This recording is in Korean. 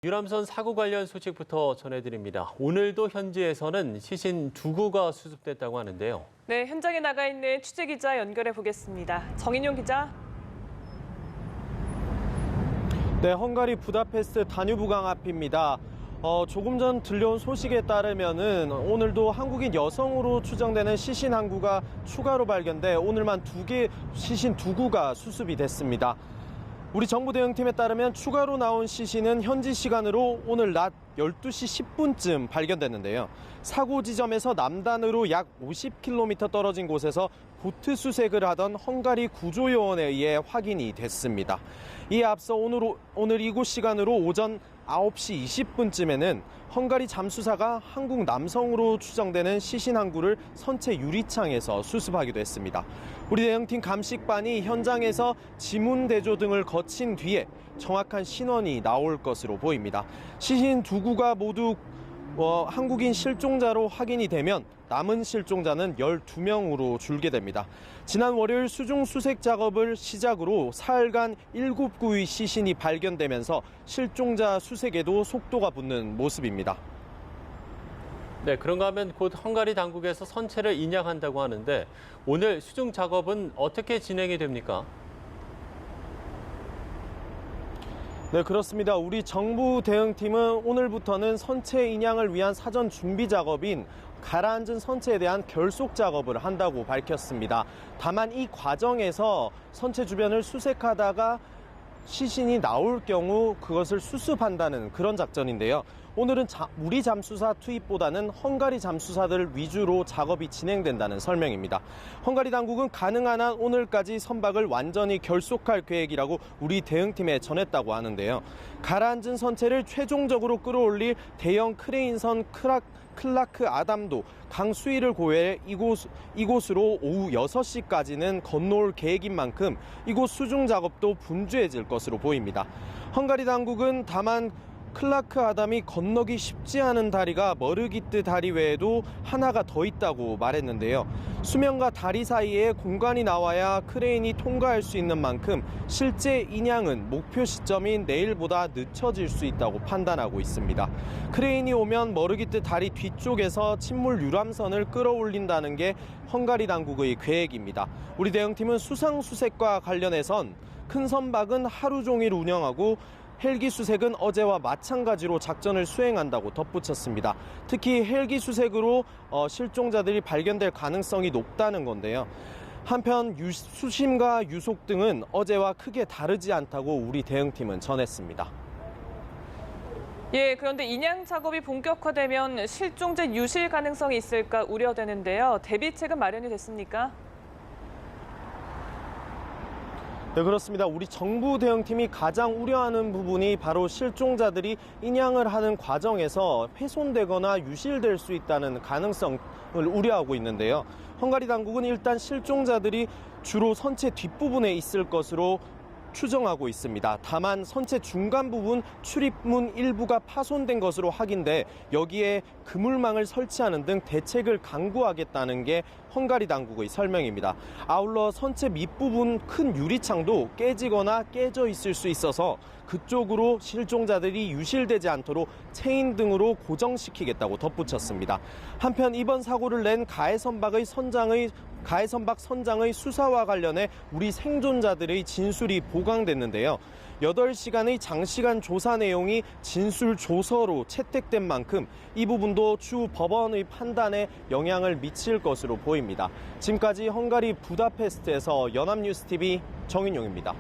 유람선 사고 관련 소식부터 전해드립니다. 오늘도 현지에서는 시신 2구가 수습됐다고 하는데요. 네, 현장에 나가 있는 취재기자 연결해 보겠습니다. 정인용 기자. 네, 헝가리 부다페스트 다뉴브강 앞입니다. 조금 전 들려온 소식에 따르면은 오늘도 한국인 여성으로 추정되는 시신 한 구가 추가로 발견돼 오늘만 시신 2구가 수습이 됐습니다. 우리 정부 대응팀에 따르면 추가로 나온 시신은 현지 시간으로 오늘 낮 12시 10분쯤 발견됐는데요. 사고 지점에서 남단으로 약 50km 떨어진 곳에서 보트 수색을 하던 헝가리 구조요원에 의해 확인이 됐습니다. 이에 앞서 오늘 이곳 시간으로 오전 9시 20분쯤에는 헝가리 잠수사가 한국 남성으로 추정되는 시신 한 구를 선체 유리창에서 수습하기도 했습니다. 우리 대응팀 감식반이 현장에서 지문 대조 등을 거친 뒤에 정확한 신원이 나올 것으로 보입니다. 시신 2구가 모두 한국인 실종자로 확인이 되면 남은 실종자는 12명으로 줄게 됩니다. 지난 월요일 수중 수색 작업을 시작으로 사흘간 7구의 시신이 발견되면서 실종자 수색에도 속도가 붙는 모습입니다. 네, 그런가 하면 곧 헝가리 당국에서 선체를 인양한다고 하는데 오늘 수중 작업은 어떻게 진행이 됩니까? 네, 그렇습니다. 우리 정부 대응팀은 오늘부터는 선체 인양을 위한 사전 준비 작업인 가라앉은 선체에 대한 결속 작업을 한다고 밝혔습니다. 다만 이 과정에서 선체 주변을 수색하다가 시신이 나올 경우 그것을 수습한다는 그런 작전인데요. 오늘은 우리 잠수사 투입보다는 헝가리 잠수사들 위주로 작업이 진행된다는 설명입니다. 헝가리 당국은 가능한 한 오늘까지 선박을 완전히 결속할 계획이라고 우리 대응팀에 전했다고 하는데요. 가라앉은 선체를 최종적으로 끌어올릴 대형 크레인선 클라크 아담도 강 수위를 고려해 이곳으로 오후 6시까지는 건너올 계획인 만큼 이곳 수중 작업도 분주해질 것으로 보입니다. 헝가리 당국은 다만 클라크 아담이 건너기 쉽지 않은 다리가 머르기트 다리 외에도 하나가 더 있다고 말했는데요. 수면과 다리 사이에 공간이 나와야 크레인이 통과할 수 있는 만큼 실제 인양은 목표 시점인 내일보다 늦춰질 수 있다고 판단하고 있습니다. 크레인이 오면 머르기트 다리 뒤쪽에서 침몰 유람선을 끌어올린다는 게 헝가리 당국의 계획입니다. 우리 대응팀은 수상 수색과 관련해선 큰 선박은 하루 종일 운영하고 헬기 수색은 어제와 마찬가지로 작전을 수행한다고 덧붙였습니다. 특히 헬기 수색으로 실종자들이 발견될 가능성이 높다는 건데요. 한편 수심과 유속 등은 어제와 크게 다르지 않다고 우리 대응팀은 전했습니다. 예, 그런데 인양 작업이 본격화되면 실종자 유실 가능성이 있을까 우려되는데요. 대비책은 마련이 됐습니까? 네, 그렇습니다. 우리 정부 대응팀이 가장 우려하는 부분이 바로 실종자들이 인양을 하는 과정에서 훼손되거나 유실될 수 있다는 가능성을 우려하고 있는데요. 헝가리 당국은 일단 실종자들이 주로 선체 뒷부분에 있을 것으로 추정하고 있습니다. 다만 선체 중간 부분 출입문 일부가 파손된 것으로 확인돼 여기에 그물망을 설치하는 등 대책을 강구하겠다는 게 헝가리 당국의 설명입니다. 아울러 선체 밑부분 큰 유리창도 깨지거나 깨져 있을 수 있어서 그쪽으로 실종자들이 유실되지 않도록 체인 등으로 고정시키겠다고 덧붙였습니다. 한편 이번 사고를 낸 가해선박 선장의 수사와 관련해 우리 생존자들의 진술이 보강됐는데요. 8시간의 장시간 조사 내용이 진술 조서로 채택된 만큼 이 부분도 추후 법원의 판단에 영향을 미칠 것으로 보입니다. 지금까지 헝가리 부다페스트에서 연합뉴스TV 정인용입니다.